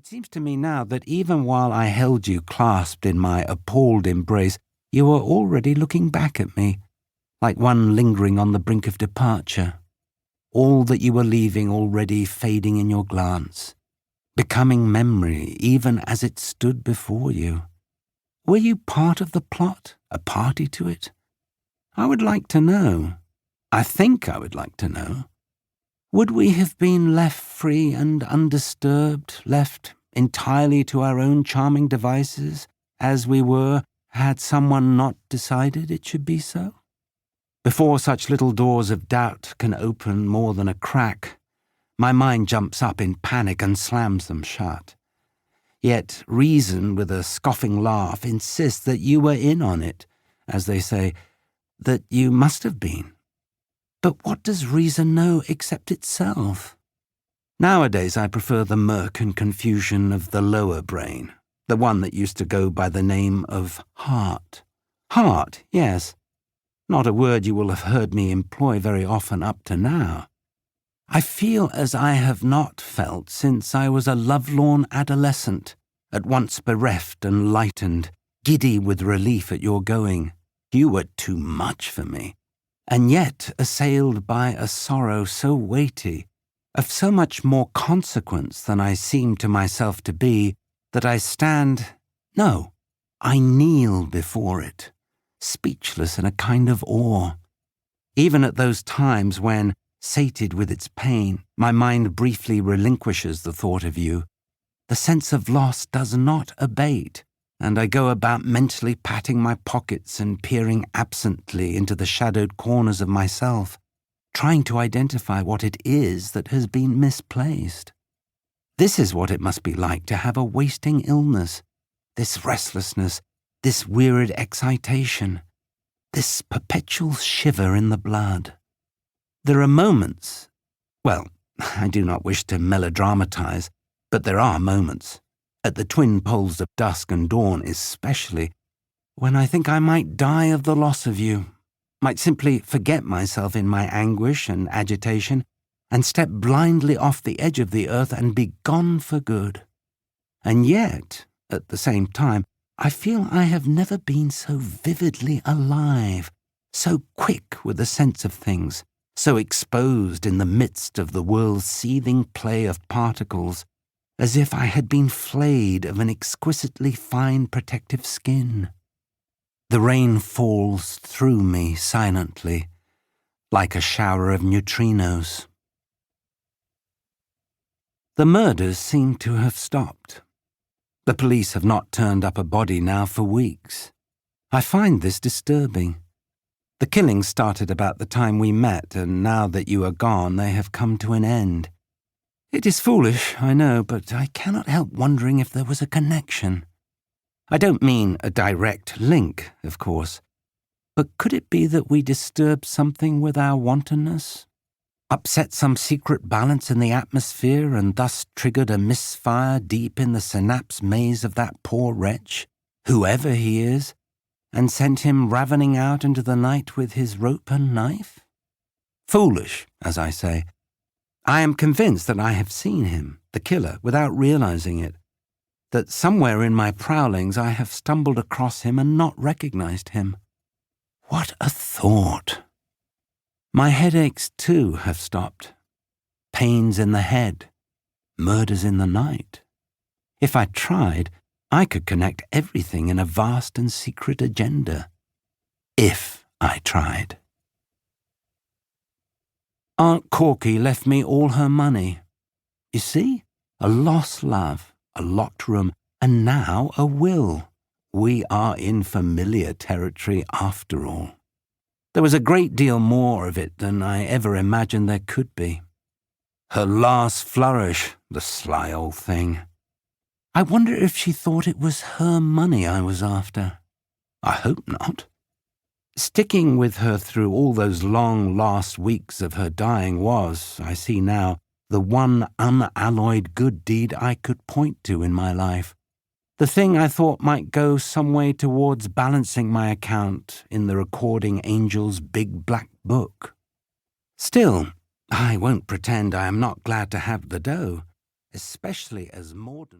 It seems to me now that even while I held you clasped in my appalled embrace, you were already looking back at me, like one lingering on the brink of departure. All that you were leaving already fading in your glance, becoming memory even as it stood before you. Were you part of the plot, a party to it? I would like to know. I think I would like to know. Would we have been left free and undisturbed, left entirely to our own charming devices, as we were, had someone not decided it should be so? Before such little doors of doubt can open more than a crack, my mind jumps up in panic and slams them shut. Yet reason, with a scoffing laugh, insists that you were in on it, as they say, that you must have been. But what does reason know except itself? Nowadays I prefer the murk and confusion of the lower brain, the one that used to go by the name of heart. Heart, yes. Not a word you will have heard me employ very often up to now. I feel as I have not felt since I was a lovelorn adolescent, at once bereft and lightened, giddy with relief at your going. You were too much for me, and yet assailed by a sorrow so weighty, of so much more consequence than I seem to myself to be, that I kneel before it, speechless in a kind of awe. Even at those times when, sated with its pain, my mind briefly relinquishes the thought of you, the sense of loss does not abate, and I go about mentally patting my pockets and peering absently into the shadowed corners of myself, trying to identify what it is that has been misplaced. This is what it must be like to have a wasting illness, this restlessness, this wearied excitation, this perpetual shiver in the blood. There are moments, well, I do not wish to melodramatize, but there are moments, at the twin poles of dusk and dawn especially, when I think I might die of the loss of you, might simply forget myself in my anguish and agitation, and step blindly off the edge of the earth and be gone for good. And yet, at the same time, I feel I have never been so vividly alive, so quick with the sense of things, so exposed in the midst of the world's seething play of particles, as if I had been flayed of an exquisitely fine protective skin. The rain falls through me silently, like a shower of neutrinos. The murders seem to have stopped. The police have not turned up a body now for weeks. I find this disturbing. The killings started about the time we met, and now that you are gone, they have come to an end. It is foolish, I know, but I cannot help wondering if there was a connection. I don't mean a direct link, of course, but could it be that we disturbed something with our wantonness? Upset some secret balance in the atmosphere and thus triggered a misfire deep in the synapse maze of that poor wretch, whoever he is, and sent him ravening out into the night with his rope and knife? Foolish, as I say. I am convinced that I have seen him, the killer, without realizing it, that somewhere in my prowlings I have stumbled across him and not recognized him. What a thought! My headaches, too, have stopped. Pains in the head, murders in the night. If I tried, I could connect everything in a vast and secret agenda. If I tried. Aunt Corky left me all her money. You see? A lost love, a locked room, and now a will. We are in familiar territory after all. There was a great deal more of it than I ever imagined there could be. Her last flourish, the sly old thing. I wonder if she thought it was her money I was after. I hope not. Sticking with her through all those long last weeks of her dying was, I see now, the one unalloyed good deed I could point to in my life. The thing I thought might go some way towards balancing my account in the recording angel's big black book. Still, I won't pretend I am not glad to have the dough, especially as Mordaunt...